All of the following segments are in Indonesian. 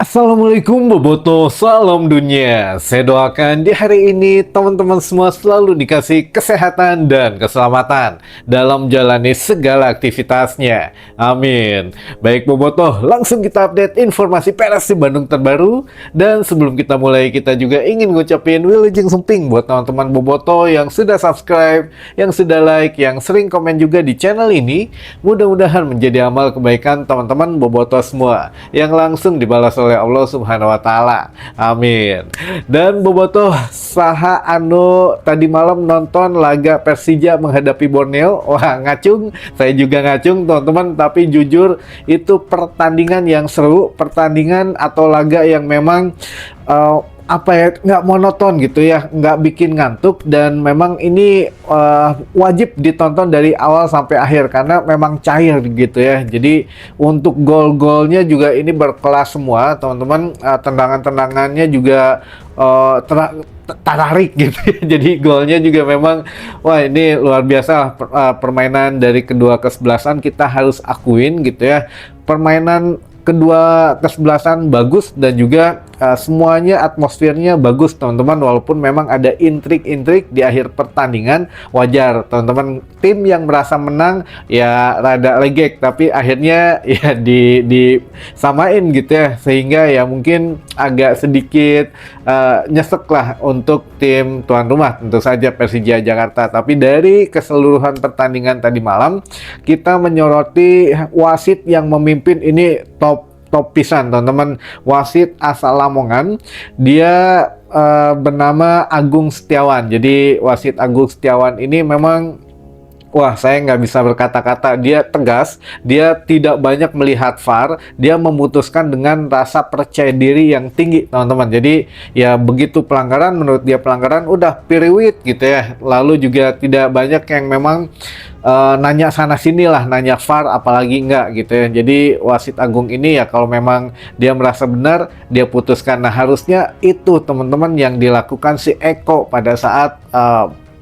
Assalamualaikum Boboto, salam dunia. Saya doakan di hari ini teman-teman semua selalu dikasih kesehatan dan keselamatan dalam menjalani segala aktivitasnya. Amin. Baik Boboto, langsung kita update informasi Persib Bandung terbaru. Dan sebelum kita mulai, kita juga ingin ngucapin wilujeng sumping buat teman-teman Boboto yang sudah subscribe, yang sudah like, yang sering komen juga di channel ini. Mudah-mudahan menjadi amal kebaikan teman-teman Boboto semua yang langsung dibalas oleh Allah Subhanahu wa taala. Amin. Dan Bobotoh, saha anu tadi malam nonton laga Persija menghadapi Borneo? Wah, ngacung. Saya juga ngacung, teman-teman, tapi jujur itu pertandingan yang seru, pertandingan atau laga yang memang nggak monoton gitu ya, nggak bikin ngantuk, dan memang ini wajib ditonton dari awal sampai akhir karena memang cair gitu ya. Jadi untuk gol-golnya juga ini berkelas semua, teman-teman. Tendangan-tendangannya juga tarik gitu ya. Jadi golnya juga memang, wah, ini luar biasa. Permainan dari kedua kesebelasan kita harus akuin gitu ya. Permainan kedua kesebelasan bagus dan juga semuanya atmosfernya bagus, teman-teman. Walaupun memang ada intrik-intrik di akhir pertandingan, wajar, teman-teman. Tim yang merasa menang ya rada legek, tapi akhirnya ya disamain gitu ya, sehingga ya mungkin agak sedikit nyesek lah untuk tim tuan rumah, tentu saja Persija Jakarta. Tapi dari keseluruhan pertandingan tadi malam, kita menyoroti wasit yang memimpin ini top pisan, teman-teman. Wasit asal Lamongan, dia bernama Agung Setiawan. Jadi wasit Agung Setiawan ini memang, wah, saya nggak bisa berkata-kata. Dia tegas, dia tidak banyak melihat VAR, dia memutuskan dengan rasa percaya diri yang tinggi, teman-teman. Jadi ya begitu pelanggaran, menurut dia pelanggaran, udah piriwit gitu ya. Lalu juga tidak banyak yang memang nanya sana sini lah, nanya VAR apalagi enggak gitu ya. Jadi wasit agung ini ya kalau memang dia merasa benar, dia putuskan. Nah, harusnya itu, teman-teman, yang dilakukan si Eko pada saat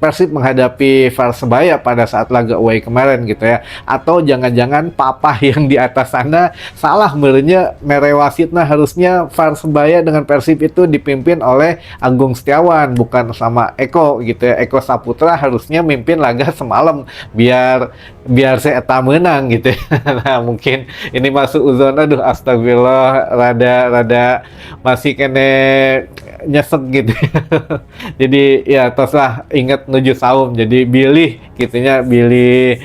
Persib menghadapi Persebaya pada saat laga away kemarin gitu ya. Atau jangan-jangan papa yang di atas sana salah merenya merewasitnya. Harusnya Persebaya dengan Persib itu dipimpin oleh Agung Setiawan, bukan sama Eko gitu ya. Eko Saputra harusnya mimpin laga semalam biar saya menang gitu ya. Nah, mungkin ini masuk uzon, aduh astagfirullah, rada masih kene nyesek gitu ya. Jadi ya tos lah, ingat nuju saum, jadi bilih gitunya, bilih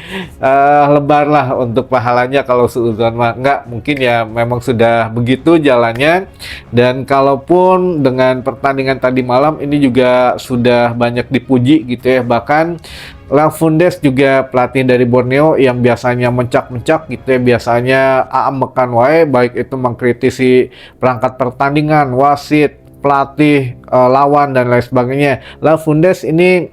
lebar lah untuk pahalanya kalau suudzon mah. Enggak, mungkin ya memang sudah begitu jalannya. Dan kalaupun dengan pertandingan tadi malam ini juga sudah banyak dipuji gitu ya, bahkan Lafundes juga pelatih dari Borneo yang biasanya mencak-mencak gitu ya, biasanya aambekan wae, baik itu mengkritisi perangkat pertandingan, wasit, pelatih, lawan, dan lain sebagainya. Lafundes ini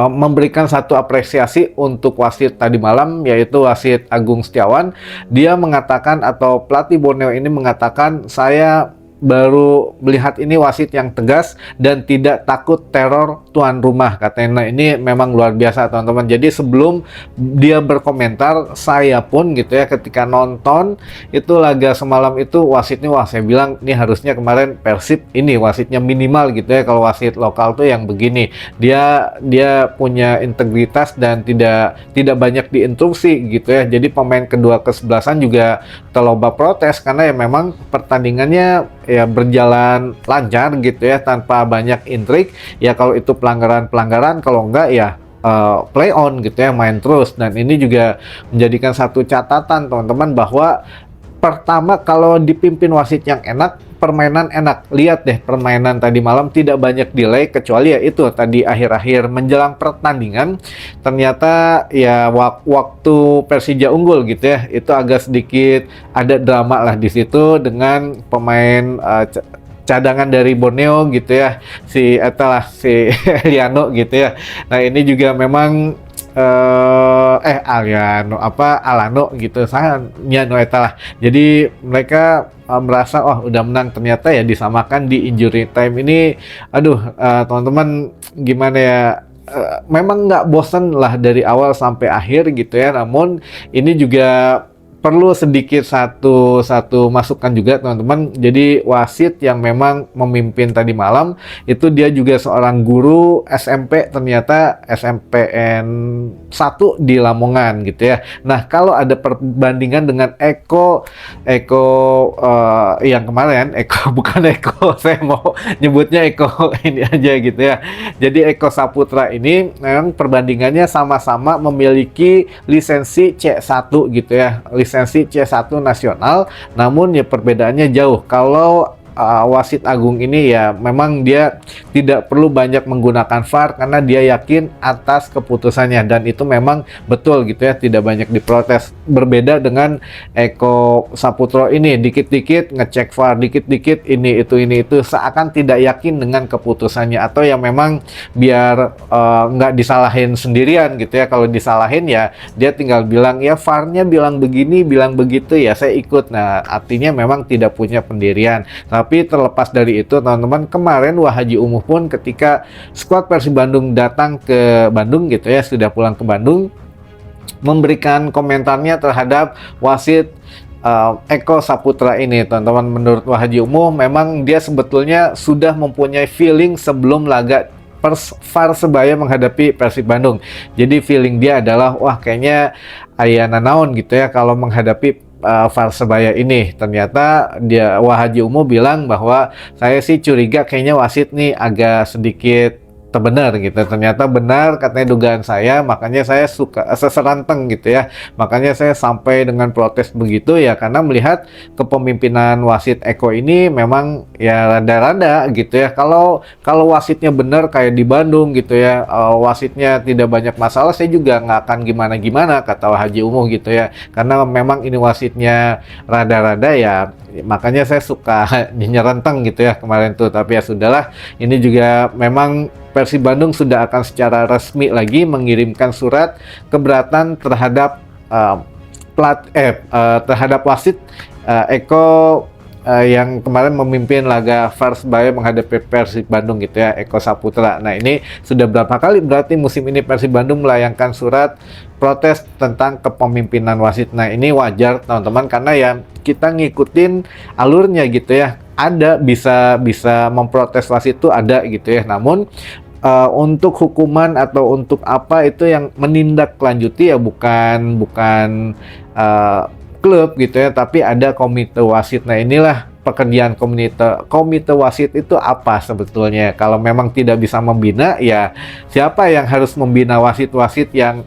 memberikan satu apresiasi untuk wasit tadi malam, yaitu wasit Agung Setiawan. Dia mengatakan, atau pelatih Borneo ini mengatakan, saya baru melihat ini wasit yang tegas dan tidak takut teror tuan rumah, katanya. Nah, ini memang luar biasa, teman-teman. Jadi sebelum dia berkomentar, saya pun gitu ya, ketika nonton itu laga semalam itu wasitnya, wah, saya bilang ini harusnya kemarin Persib ini wasitnya minimal gitu ya. Kalau wasit lokal tuh yang begini, dia punya integritas dan tidak banyak diinstruksi gitu ya. Jadi pemain kedua kesebelasan juga terloba protes karena ya memang pertandingannya ya berjalan lancar gitu ya, tanpa banyak intrik. Ya kalau itu pelanggaran, kalau enggak ya play on gitu ya, main terus. Dan ini juga menjadikan satu catatan, teman-teman, bahwa pertama, kalau dipimpin wasit yang enak, permainan enak. Lihat deh permainan tadi malam, tidak banyak delay, kecuali ya itu tadi akhir-akhir menjelang pertandingan, ternyata ya waktu Persija unggul gitu ya, itu agak sedikit ada drama lah di situ dengan pemain cadangan dari Borneo gitu ya, si Eliano gitu ya. Nah, ini juga memang Alano gitu, saya nyano eta lah. Jadi mereka merasa, oh, udah menang, ternyata ya disamakan di injury time ini. Aduh, teman-teman, gimana ya, memang nggak bosan lah dari awal sampai akhir gitu ya. Namun ini juga perlu sedikit satu masukan juga teman-teman. Jadi wasit yang memang memimpin tadi malam itu dia juga seorang guru SMP, ternyata SMPN 1 di Lamongan gitu ya. Nah, kalau ada perbandingan dengan Eko yang kemarin, Eko bukan Eko, saya mau nyebutnya Eko ini aja gitu ya. Jadi Eko Saputra ini memang perbandingannya sama-sama memiliki lisensi C1 gitu ya, lisensi C1 nasional, namun ya perbedaannya jauh. Kalau wasit agung ini ya memang dia tidak perlu banyak menggunakan VAR karena dia yakin atas keputusannya, dan itu memang betul gitu ya, tidak banyak diprotes. Berbeda dengan Eko Saputro ini, dikit-dikit ngecek VAR, dikit-dikit ini itu, seakan tidak yakin dengan keputusannya, atau yang memang biar nggak disalahin sendirian gitu ya. Kalau disalahin ya dia tinggal bilang ya VAR-nya bilang begini, bilang begitu ya saya ikut. Nah, artinya memang tidak punya pendirian. Tapi terlepas dari itu teman-teman, kemarin Wahaji Umuh pun ketika skuad Persib Bandung datang ke Bandung gitu ya, sudah pulang ke Bandung, memberikan komentarnya terhadap wasit Eko Saputra ini teman-teman. Menurut Wahaji Umuh memang dia sebetulnya sudah mempunyai feeling sebelum laga Persebaya menghadapi Persib Bandung. Jadi feeling dia adalah wah kayaknya aya nanaon gitu ya kalau menghadapi Persebaya ini. Ternyata dia Wahaji Umuh bilang bahwa saya sih curiga kayaknya wasit nih agak sedikit benar gitu. Ternyata benar katanya dugaan saya, makanya saya suka seseranteng gitu ya. Makanya saya sampai dengan protes begitu ya, karena melihat kepemimpinan wasit Eko ini memang ya rada-rada gitu ya. Kalau wasitnya benar kayak di Bandung gitu ya, wasitnya tidak banyak masalah, saya juga nggak akan gimana-gimana kata Haji Umuh gitu ya. Karena memang ini wasitnya rada-rada ya, makanya saya suka nyerenteng gitu ya kemarin tuh. Tapi ya sudahlah, ini juga memang Persib Bandung sudah akan secara resmi lagi mengirimkan surat keberatan terhadap terhadap wasit Eko yang kemarin memimpin laga Persebaya menghadapi Persib Bandung gitu ya, Eko Saputra. Nah, ini sudah berapa kali berarti musim ini Persib Bandung melayangkan surat protes tentang kepemimpinan wasit. Nah, ini wajar teman-teman karena ya kita ngikutin alurnya gitu ya. Ada bisa memprotes wasit itu ada gitu ya. Namun untuk hukuman atau untuk apa itu yang menindaklanjuti ya bukan klub gitu ya, tapi ada komite wasit. Nah, inilah pekerjaan komite wasit itu apa sebetulnya. Kalau memang tidak bisa membina, ya siapa yang harus membina wasit-wasit yang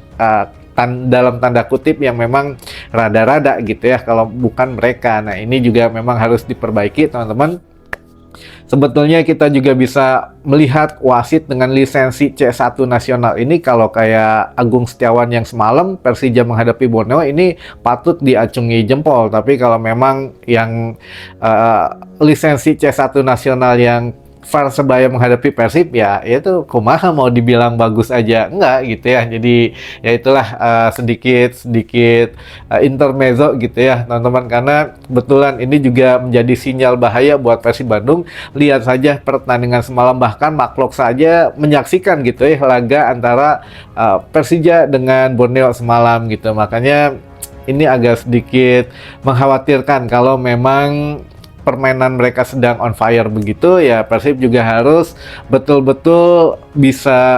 dalam tanda kutip yang memang rada-rada gitu ya, kalau bukan mereka. Nah, ini juga memang harus diperbaiki teman-teman. Sebetulnya kita juga bisa melihat wasit dengan lisensi C1 nasional ini, kalau kayak Agung Setiawan yang semalam Persija menghadapi Borneo ini patut diacungi jempol. Tapi kalau memang yang lisensi C1 nasional yang Persebaya menghadapi Persib ya itu kumaha mau dibilang bagus aja enggak gitu ya. Jadi ya itulah sedikit intermezzo gitu ya teman-teman, karena kebetulan ini juga menjadi sinyal bahaya buat Persib Bandung. Lihat saja pertandingan semalam, bahkan Maklok saja menyaksikan gitu ya laga antara Persija dengan Borneo semalam gitu. Makanya ini agak sedikit mengkhawatirkan kalau memang permainan mereka sedang on fire begitu ya. Persib juga harus betul-betul bisa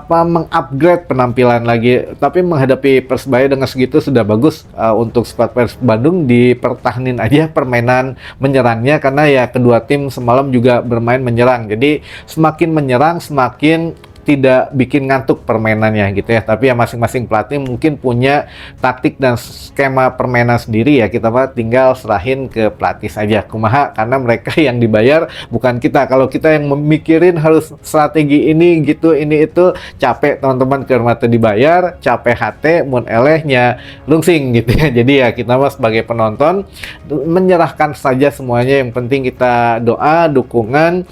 mengupgrade penampilan lagi. Tapi menghadapi Persebaya dengan segitu sudah bagus. Untuk skuad Persib Bandung dipertahanin aja permainan menyerangnya, karena ya kedua tim semalam juga bermain menyerang. Jadi semakin menyerang semakin tidak bikin ngantuk permainannya gitu ya. Tapi ya masing-masing pelatih mungkin punya taktik dan skema permainan sendiri ya, kita tinggal serahin ke pelatih saja kumaha, karena mereka yang dibayar bukan kita. Kalau kita yang memikirin harus strategi ini gitu ini itu, capek teman-teman, karena dibayar capek hati mun elehnya lungsing gitu ya. Jadi ya kita sebagai penonton menyerahkan saja semuanya, yang penting kita doa, dukungan,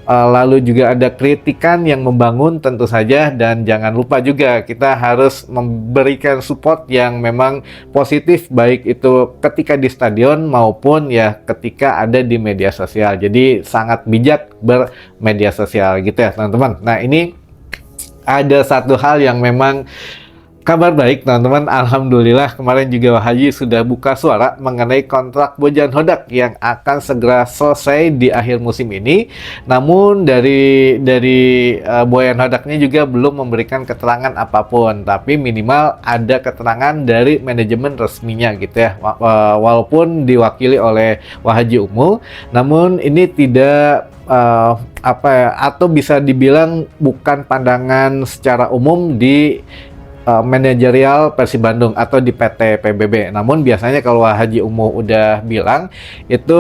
lalu juga ada kritikan yang membangun tentu saja, dan jangan lupa juga kita harus memberikan support yang memang positif, baik itu ketika di stadion maupun ya ketika ada di media sosial. Jadi sangat bijak bermedia sosial gitu ya teman-teman. Nah, ini ada satu hal yang memang Kabar baik teman-teman, alhamdulillah kemarin juga Haji sudah buka suara mengenai kontrak Bojan Hodak yang akan segera selesai di akhir musim ini. Namun dari Bojan Hodaknya juga belum memberikan keterangan apapun, tapi minimal ada keterangan dari manajemen resminya gitu ya. Walaupun diwakili oleh Wahaji Umu, namun ini tidak atau bisa dibilang bukan pandangan secara umum di manajerial Persib Bandung atau di PT PBB. Namun biasanya kalau Haji Umu udah bilang itu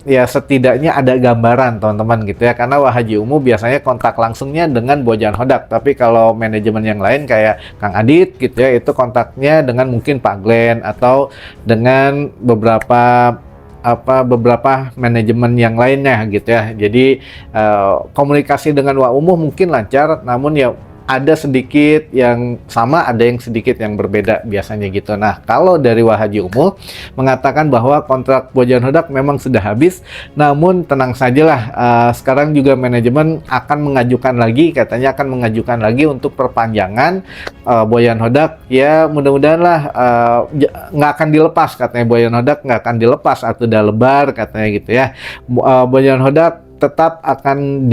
ya setidaknya ada gambaran teman-teman gitu ya, karena Haji Umu biasanya kontak langsungnya dengan Bojan Hodak, tapi kalau manajemen yang lain kayak Kang Adit gitu ya, itu kontaknya dengan mungkin Pak Glenn atau dengan beberapa manajemen yang lainnya gitu ya. Jadi komunikasi dengan Wak Umuh mungkin lancar, namun ya ada sedikit yang sama, ada yang sedikit yang berbeda biasanya gitu. Nah, kalau dari Wahaji Umuh mengatakan bahwa kontrak Bojan Hodak memang sudah habis, namun tenang sajalah, sekarang juga manajemen akan mengajukan lagi, katanya akan mengajukan lagi untuk perpanjangan Bojan Hodak. Ya mudah-mudahan lah nggak akan dilepas, katanya Bojan Hodak nggak akan dilepas atau udah lebar katanya gitu ya. Bojan Hodak tetap akan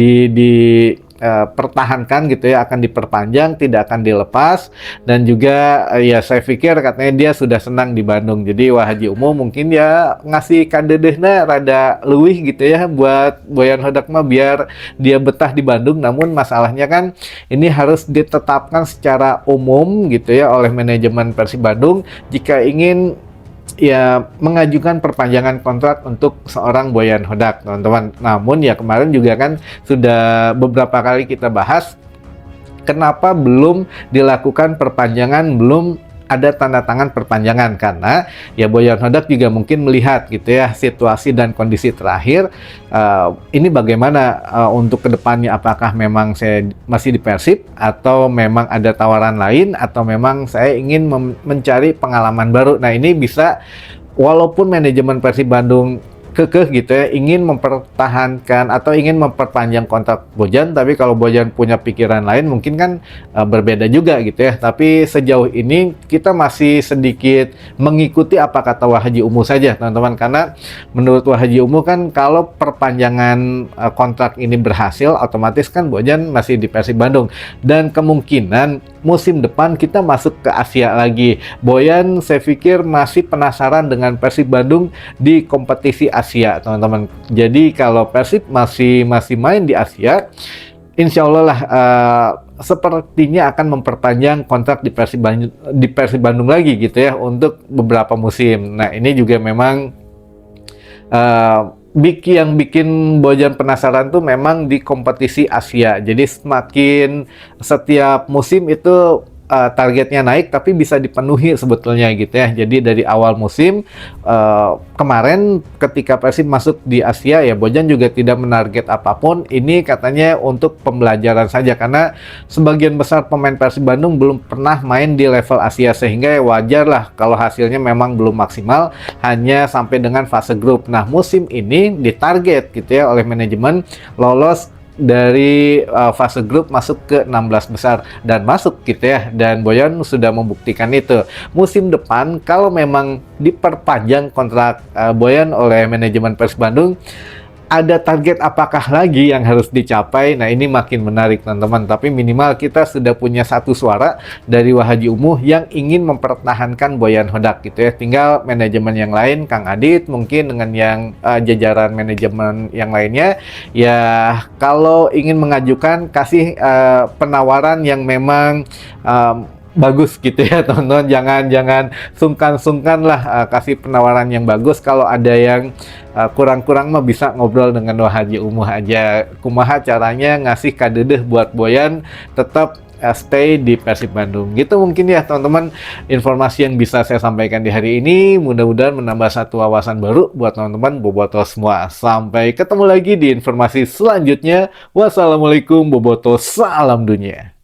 pertahankan gitu ya, akan diperpanjang, tidak akan dilepas. Dan juga ya saya pikir katanya dia sudah senang di Bandung, jadi Wahaji Umu mungkin ya ngasih kadedehna rada luwih gitu ya buat Bojan Hodak mah biar dia betah di Bandung. Namun masalahnya kan ini harus ditetapkan secara umum gitu ya oleh manajemen Persib Bandung jika ingin ya mengajukan perpanjangan kontrak untuk seorang Bojan Hodak, teman-teman. Namun ya kemarin juga kan sudah beberapa kali kita bahas kenapa belum dilakukan perpanjangan, belum ada tanda tangan perpanjangan, karena ya Bojan Hodak juga mungkin melihat gitu ya situasi dan kondisi terakhir ini bagaimana untuk kedepannya, apakah memang saya masih di Persib atau memang ada tawaran lain atau memang saya ingin mencari pengalaman baru. Nah ini bisa, walaupun manajemen Persib Bandung kekeh gitu ya, ingin mempertahankan atau ingin memperpanjang kontrak Bojan, tapi kalau Bojan punya pikiran lain mungkin kan berbeda juga gitu ya. Tapi sejauh ini kita masih sedikit mengikuti apa kata Wahaji Umu saja teman-teman, karena menurut Wahaji Umu kan kalau perpanjangan kontrak ini berhasil, otomatis kan Bojan masih di Persib Bandung dan kemungkinan musim depan kita masuk ke Asia lagi. Bojan saya pikir masih penasaran dengan Persib Bandung di kompetisi Asia teman-teman. Jadi kalau Persib masih main di Asia, insya Allah lah sepertinya akan memperpanjang kontrak di Persib Bandung lagi gitu ya untuk beberapa musim. Nah ini juga memang yang bikin Bojan penasaran tuh memang di kompetisi Asia. Jadi semakin setiap musim itu targetnya naik, tapi bisa dipenuhi sebetulnya gitu ya. Jadi dari awal musim kemarin ketika Persib masuk di Asia ya, Bojan juga tidak menarget apapun. Ini katanya untuk pembelajaran saja, karena sebagian besar pemain Persib Bandung belum pernah main di level Asia, sehingga ya wajar lah kalau hasilnya memang belum maksimal, hanya sampai dengan fase grup. Nah musim ini ditarget gitu ya oleh manajemen lolos dari fase grup masuk ke 16 besar dan masuk gitu ya, dan Bojan sudah membuktikan itu. Musim depan kalau memang diperpanjang kontrak Bojan oleh manajemen Persib Bandung, ada target apakah lagi yang harus dicapai? Nah ini makin menarik teman-teman, tapi minimal kita sudah punya satu suara dari Wahaji Umuh yang ingin mempertahankan Bojan Hodak gitu ya. Tinggal manajemen yang lain, Kang Adit mungkin dengan yang jajaran manajemen yang lainnya ya, kalau ingin mengajukan kasih penawaran yang memang bagus gitu ya teman-teman. Jangan sungkan lah kasih penawaran yang bagus. Kalau ada yang kurang-kurang mah bisa ngobrol dengan Wahaji Umuh aja, kumaha caranya ngasih kadedeh buat Bojan tetap stay di Persib Bandung. Gitu mungkin ya teman-teman informasi yang bisa saya sampaikan di hari ini. Mudah-mudahan menambah satu wawasan baru buat teman-teman bobotoh semua. Sampai ketemu lagi di informasi selanjutnya. Wassalamualaikum bobotoh, salam dunia.